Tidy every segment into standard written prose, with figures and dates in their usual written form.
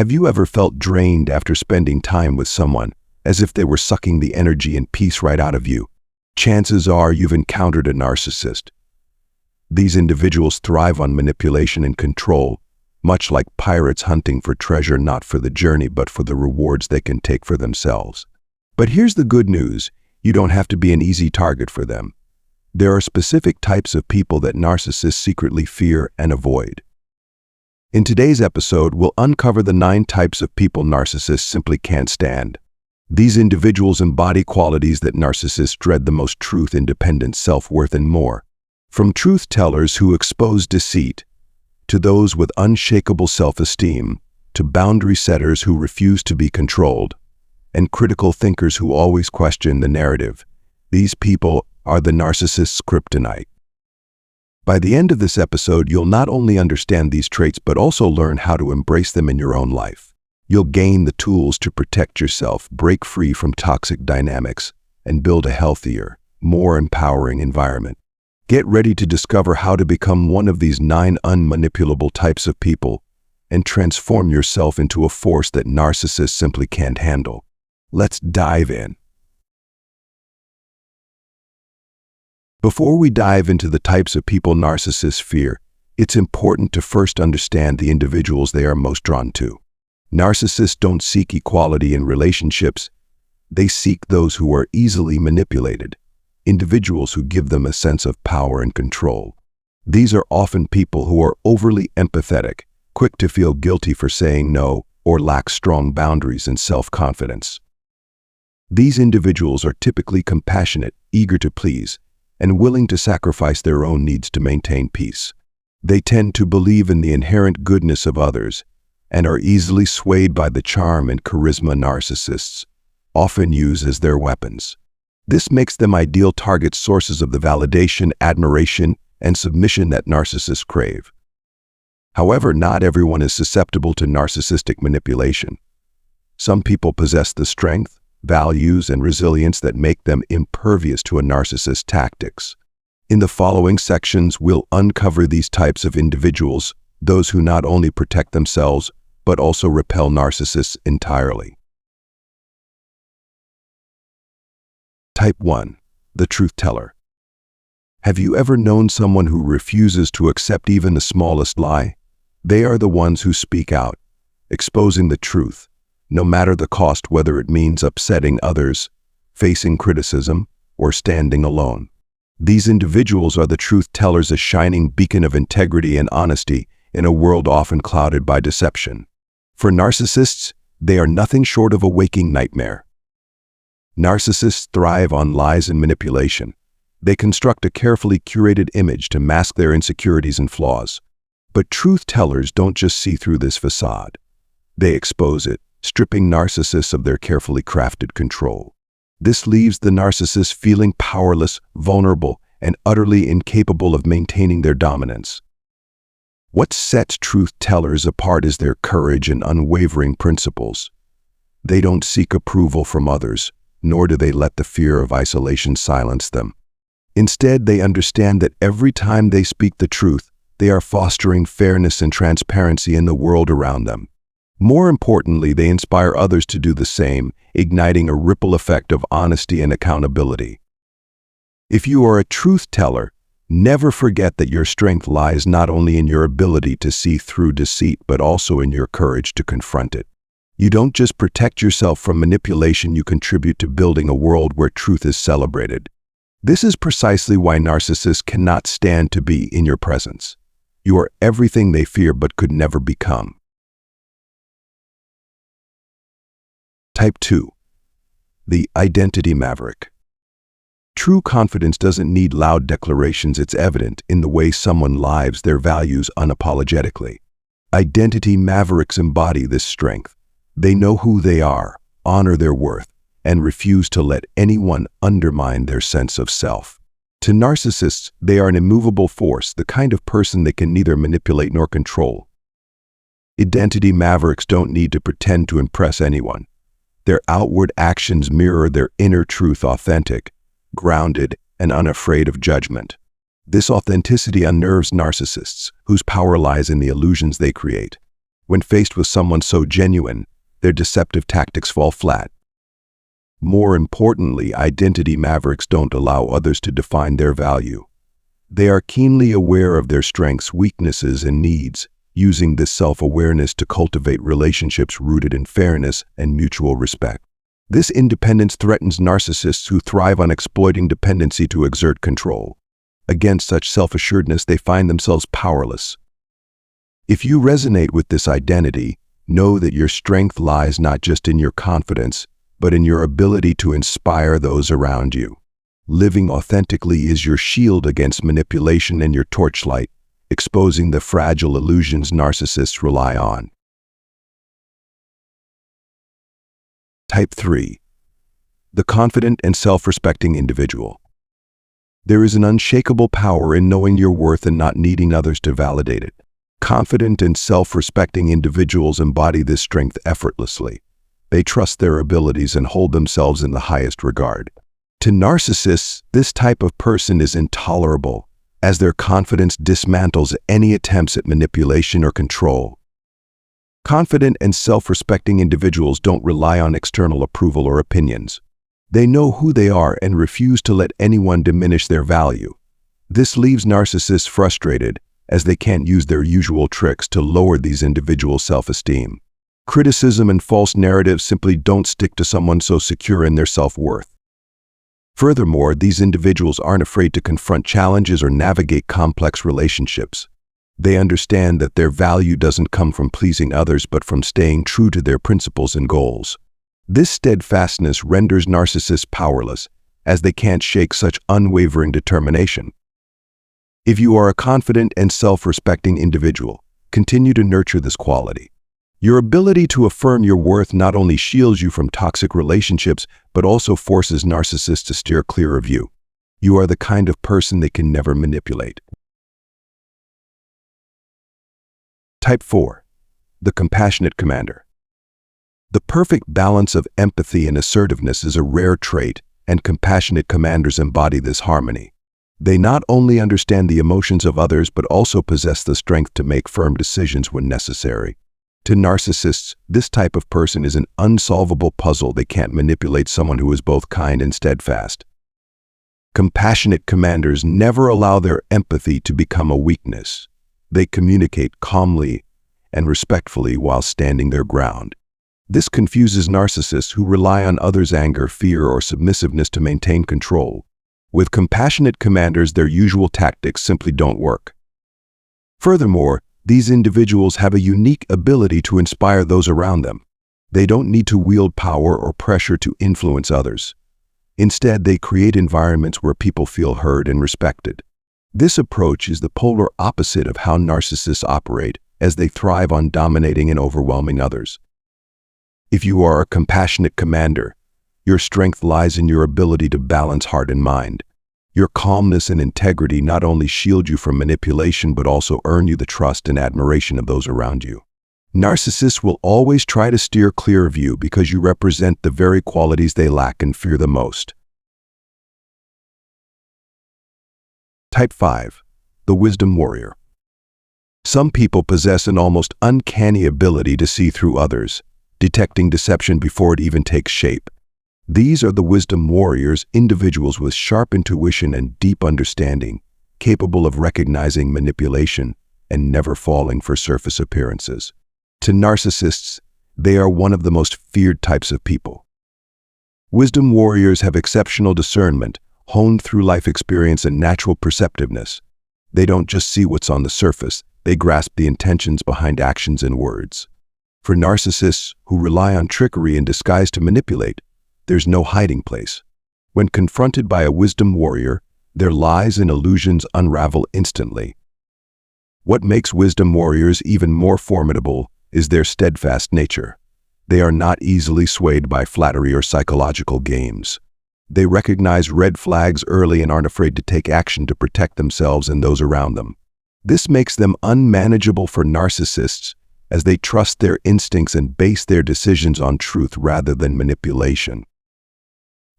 Have you ever felt drained after spending time with someone, as if they were sucking the energy and peace right out of you? Chances are you've encountered a narcissist. These individuals thrive on manipulation and control, much like pirates hunting for treasure not for the journey but for the rewards they can take for themselves. But here's the good news: you don't have to be an easy target for them. There are specific types of people that narcissists secretly fear and avoid. In today's episode, we'll uncover the 9 types of people narcissists simply can't stand. These individuals embody qualities that narcissists dread the most: truth, independence, self-worth, and more. From truth tellers who expose deceit, to those with unshakable self-esteem, to boundary setters who refuse to be controlled, and critical thinkers who always question the narrative. These people are the narcissist's kryptonite. By the end of this episode, you'll not only understand these traits but also learn how to embrace them in your own life. You'll gain the tools to protect yourself, break free from toxic dynamics, and build a healthier, more empowering environment. Get ready to discover how to become one of these 9 unmanipulable types of people and transform yourself into a force that narcissists simply can't handle. Let's dive in. Before we dive into the types of people narcissists fear, it's important to first understand the individuals they are most drawn to. Narcissists don't seek equality in relationships. They seek those who are easily manipulated, individuals who give them a sense of power and control. These are often people who are overly empathetic, quick to feel guilty for saying no, or lack strong boundaries and self-confidence. These individuals are typically compassionate, eager to please, and willing to sacrifice their own needs to maintain peace. They tend to believe in the inherent goodness of others and are easily swayed by the charm and charisma narcissists often use as their weapons. This makes them ideal target sources of the validation, admiration, and submission that narcissists crave. However, not everyone is susceptible to narcissistic manipulation. Some people possess the strength, values, and resilience that make them impervious to a narcissist's tactics. In the following sections, we'll uncover these types of individuals, those who not only protect themselves, but also repel narcissists entirely. Type 1. The truth teller. Have you ever known someone who refuses to accept even the smallest lie? They are the ones who speak out, exposing the truth, no matter the cost, whether it means upsetting others, facing criticism, or standing alone. These individuals are the truth tellers, a shining beacon of integrity and honesty in a world often clouded by deception. For narcissists, they are nothing short of a waking nightmare. Narcissists thrive on lies and manipulation. They construct a carefully curated image to mask their insecurities and flaws. But truth tellers don't just see through this facade. They expose it, stripping narcissists of their carefully crafted control. This leaves the narcissist feeling powerless, vulnerable, and utterly incapable of maintaining their dominance. What sets truth tellers apart is their courage and unwavering principles. They don't seek approval from others, nor do they let the fear of isolation silence them. Instead, they understand that every time they speak the truth, they are fostering fairness and transparency in the world around them. More importantly, they inspire others to do the same, igniting a ripple effect of honesty and accountability. If you are a truth teller, never forget that your strength lies not only in your ability to see through deceit, but also in your courage to confront it. You don't just protect yourself from manipulation, you contribute to building a world where truth is celebrated. This is precisely why narcissists cannot stand to be in your presence. You are everything they fear but could never become. Type 2. The identity maverick. True confidence doesn't need loud declarations. It's evident in the way someone lives their values unapologetically. Identity mavericks embody this strength. They know who they are, honor their worth, and refuse to let anyone undermine their sense of self. To narcissists, they are an immovable force, the kind of person they can neither manipulate nor control. Identity mavericks don't need to pretend to impress anyone. Their outward actions mirror their inner truth, authentic, grounded, and unafraid of judgment. This authenticity unnerves narcissists, whose power lies in the illusions they create. When faced with someone so genuine, their deceptive tactics fall flat. More importantly, identity mavericks don't allow others to define their value. They are keenly aware of their strengths, weaknesses, and needs, using this self-awareness to cultivate relationships rooted in fairness and mutual respect. This independence threatens narcissists who thrive on exploiting dependency to exert control. Against such self-assuredness, they find themselves powerless. If you resonate with this identity, know that your strength lies not just in your confidence, but in your ability to inspire those around you. Living authentically is your shield against manipulation and your torchlight, exposing the fragile illusions narcissists rely on. Type 3. The confident and self-respecting individual. There is an unshakable power in knowing your worth and not needing others to validate it. Confident and self-respecting individuals embody this strength effortlessly. They trust their abilities and hold themselves in the highest regard. To narcissists, this type of person is intolerable, as their confidence dismantles any attempts at manipulation or control. Confident and self-respecting individuals don't rely on external approval or opinions. They know who they are and refuse to let anyone diminish their value. This leaves narcissists frustrated, as they can't use their usual tricks to lower these individuals' self-esteem. Criticism and false narratives simply don't stick to someone so secure in their self-worth. Furthermore, these individuals aren't afraid to confront challenges or navigate complex relationships. They understand that their value doesn't come from pleasing others but from staying true to their principles and goals. This steadfastness renders narcissists powerless, as they can't shake such unwavering determination. If you are a confident and self-respecting individual, continue to nurture this quality. Your ability to affirm your worth not only shields you from toxic relationships, but also forces narcissists to steer clear of you. You are the kind of person they can never manipulate. Type 4. The compassionate commander. The perfect balance of empathy and assertiveness is a rare trait, and compassionate commanders embody this harmony. They not only understand the emotions of others, but also possess the strength to make firm decisions when necessary. To narcissists, this type of person is an unsolvable puzzle. They can't manipulate someone who is both kind and steadfast. Compassionate commanders never allow their empathy to become a weakness. They communicate calmly and respectfully while standing their ground. This confuses narcissists who rely on others' anger, fear, or submissiveness to maintain control. With compassionate commanders, their usual tactics simply don't work. Furthermore, these individuals have a unique ability to inspire those around them. They don't need to wield power or pressure to influence others. Instead, they create environments where people feel heard and respected. This approach is the polar opposite of how narcissists operate, as they thrive on dominating and overwhelming others. If you are a compassionate commander, your strength lies in your ability to balance heart and mind. Your calmness and integrity not only shield you from manipulation, but also earn you the trust and admiration of those around you. Narcissists will always try to steer clear of you because you represent the very qualities they lack and fear the most. Type 5. The wisdom warrior. Some people possess an almost uncanny ability to see through others, detecting deception before it even takes shape. These are the wisdom warriors, individuals with sharp intuition and deep understanding, capable of recognizing manipulation and never falling for surface appearances. To narcissists, they are one of the most feared types of people. Wisdom warriors have exceptional discernment, honed through life experience and natural perceptiveness. They don't just see what's on the surface, they grasp the intentions behind actions and words. For narcissists who rely on trickery and disguise to manipulate, there's no hiding place. When confronted by a wisdom warrior, their lies and illusions unravel instantly. What makes wisdom warriors even more formidable is their steadfast nature. They are not easily swayed by flattery or psychological games. They recognize red flags early and aren't afraid to take action to protect themselves and those around them. This makes them unmanageable for narcissists, as they trust their instincts and base their decisions on truth rather than manipulation.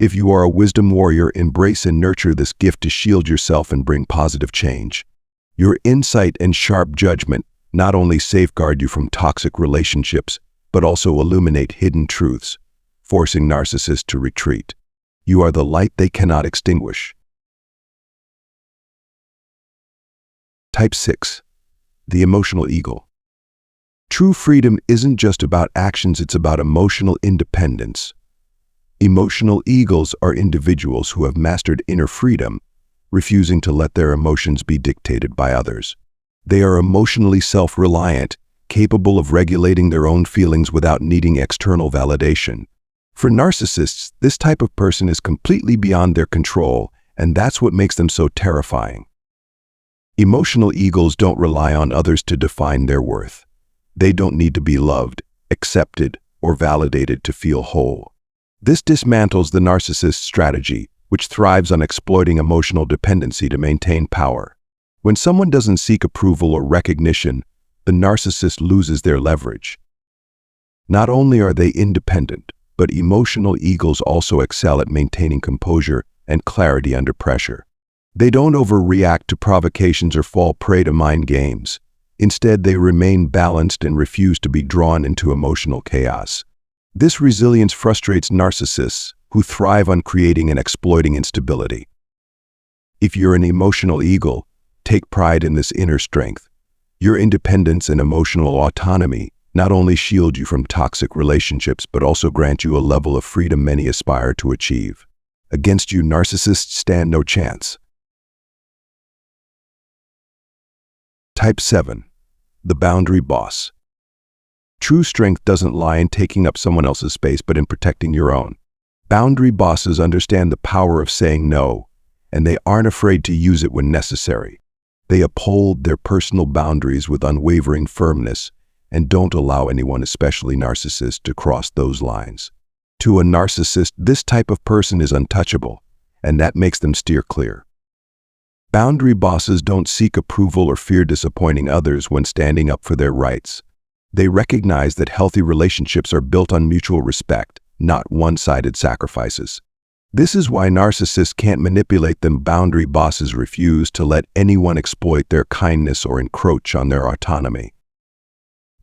If you are a wisdom warrior, embrace and nurture this gift to shield yourself and bring positive change. Your insight and sharp judgment not only safeguard you from toxic relationships, but also illuminate hidden truths, forcing narcissists to retreat. You are the light they cannot extinguish. Type 6. The emotional eagle. True freedom isn't just about actions, it's about emotional independence. Emotional eagles are individuals who have mastered inner freedom, refusing to let their emotions be dictated by others. They are emotionally self-reliant, capable of regulating their own feelings without needing external validation. For narcissists, this type of person is completely beyond their control, and that's what makes them so terrifying. Emotional eagles don't rely on others to define their worth. They don't need to be loved, accepted, or validated to feel whole. This dismantles the narcissist's strategy, which thrives on exploiting emotional dependency to maintain power. When someone doesn't seek approval or recognition, the narcissist loses their leverage. Not only are they independent, but emotional eagles also excel at maintaining composure and clarity under pressure. They don't overreact to provocations or fall prey to mind games. Instead, they remain balanced and refuse to be drawn into emotional chaos. This resilience frustrates narcissists, who thrive on creating and exploiting instability. If you're an emotional eagle, take pride in this inner strength. Your independence and emotional autonomy not only shield you from toxic relationships, but also grant you a level of freedom many aspire to achieve. Against you, narcissists stand no chance. Type 7. The boundary boss. True strength doesn't lie in taking up someone else's space, but in protecting your own. Boundary bosses understand the power of saying no, and they aren't afraid to use it when necessary. They uphold their personal boundaries with unwavering firmness and don't allow anyone, especially narcissists, to cross those lines. To a narcissist, this type of person is untouchable, and that makes them steer clear. Boundary bosses don't seek approval or fear disappointing others when standing up for their rights. They recognize that healthy relationships are built on mutual respect, not one-sided sacrifices. This is why narcissists can't manipulate them. Boundary bosses refuse to let anyone exploit their kindness or encroach on their autonomy.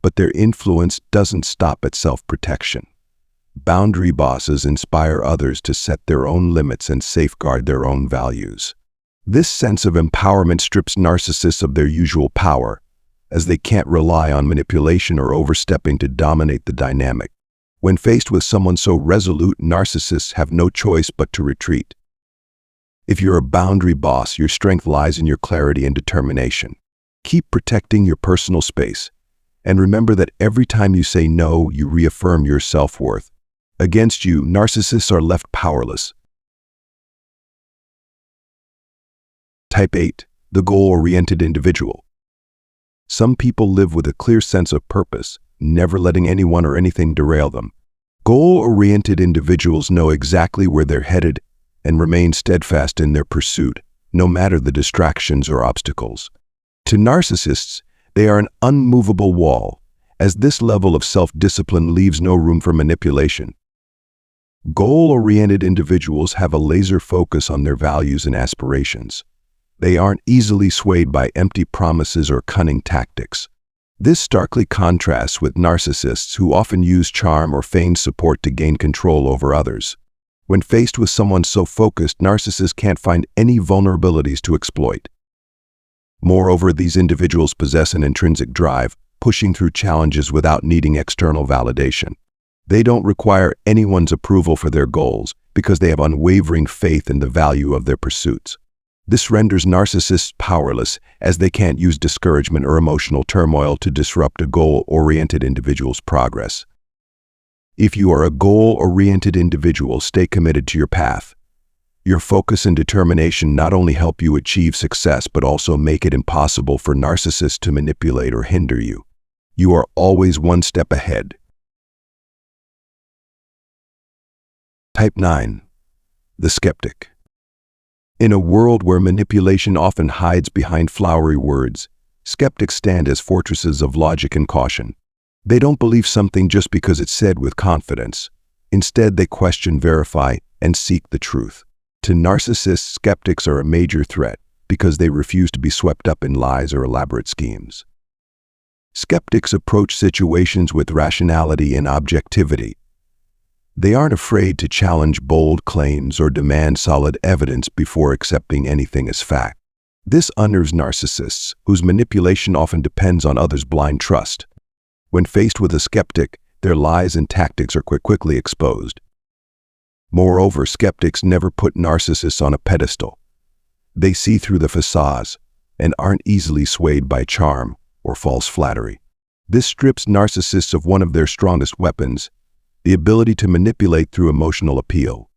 But their influence doesn't stop at self-protection. Boundary bosses inspire others to set their own limits and safeguard their own values. This sense of empowerment strips narcissists of their usual power, as they can't rely on manipulation or overstepping to dominate the dynamic. When faced with someone so resolute, narcissists have no choice but to retreat. If you're a boundary boss, your strength lies in your clarity and determination. Keep protecting your personal space, and remember that every time you say no, you reaffirm your self-worth. Against you, narcissists are left powerless. Type 8. The goal-oriented individual. Some people live with a clear sense of purpose, never letting anyone or anything derail them. Goal-oriented individuals know exactly where they're headed and remain steadfast in their pursuit, no matter the distractions or obstacles. To narcissists, they are an unmovable wall, as this level of self-discipline leaves no room for manipulation. Goal-oriented individuals have a laser focus on their values and aspirations. They aren't easily swayed by empty promises or cunning tactics. This starkly contrasts with narcissists who often use charm or feigned support to gain control over others. When faced with someone so focused, narcissists can't find any vulnerabilities to exploit. Moreover, these individuals possess an intrinsic drive, pushing through challenges without needing external validation. They don't require anyone's approval for their goals because they have unwavering faith in the value of their pursuits. This renders narcissists powerless, as they can't use discouragement or emotional turmoil to disrupt a goal-oriented individual's progress. If you are a goal-oriented individual, stay committed to your path. Your focus and determination not only help you achieve success, but also make it impossible for narcissists to manipulate or hinder you. You are always one step ahead. Type 9. The Skeptic. In a world where manipulation often hides behind flowery words, skeptics stand as fortresses of logic and caution. They don't believe something just because it's said with confidence. Instead, they question, verify, and seek the truth. To narcissists, skeptics are a major threat because they refuse to be swept up in lies or elaborate schemes. Skeptics approach situations with rationality and objectivity. They aren't afraid to challenge bold claims or demand solid evidence before accepting anything as fact. This unnerves narcissists, whose manipulation often depends on others' blind trust. When faced with a skeptic, their lies and tactics are quickly exposed. Moreover, skeptics never put narcissists on a pedestal. They see through the facades and aren't easily swayed by charm or false flattery. This strips narcissists of one of their strongest weapons, the ability to manipulate through emotional appeal.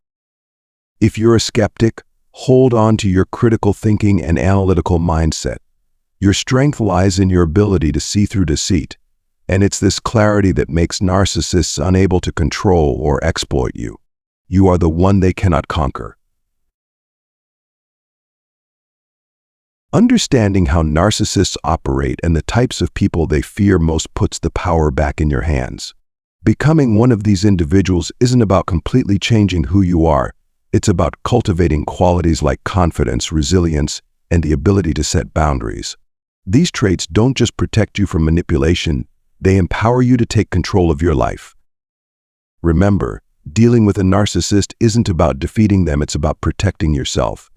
If you're a skeptic, hold on to your critical thinking and analytical mindset. Your strength lies in your ability to see through deceit, and it's this clarity that makes narcissists unable to control or exploit you. You are the one they cannot conquer. Understanding how narcissists operate and the types of people they fear most puts the power back in your hands. Becoming one of these individuals isn't about completely changing who you are. It's about cultivating qualities like confidence, resilience, and the ability to set boundaries. These traits don't just protect you from manipulation, they empower you to take control of your life. Remember, dealing with a narcissist isn't about defeating them, it's about protecting yourself.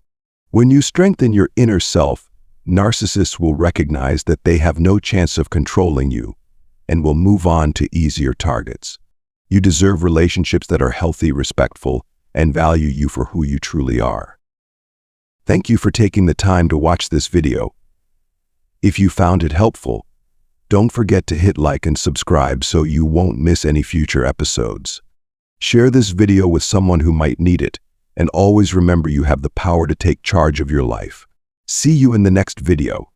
When you strengthen your inner self, narcissists will recognize that they have no chance of controlling you and will move on to easier targets. You deserve relationships that are healthy, respectful, and value you for who you truly are. Thank you for taking the time to watch this video. If you found it helpful, don't forget to hit like and subscribe so you won't miss any future episodes. Share this video with someone who might need it, and always remember you have the power to take charge of your life. See you in the next video.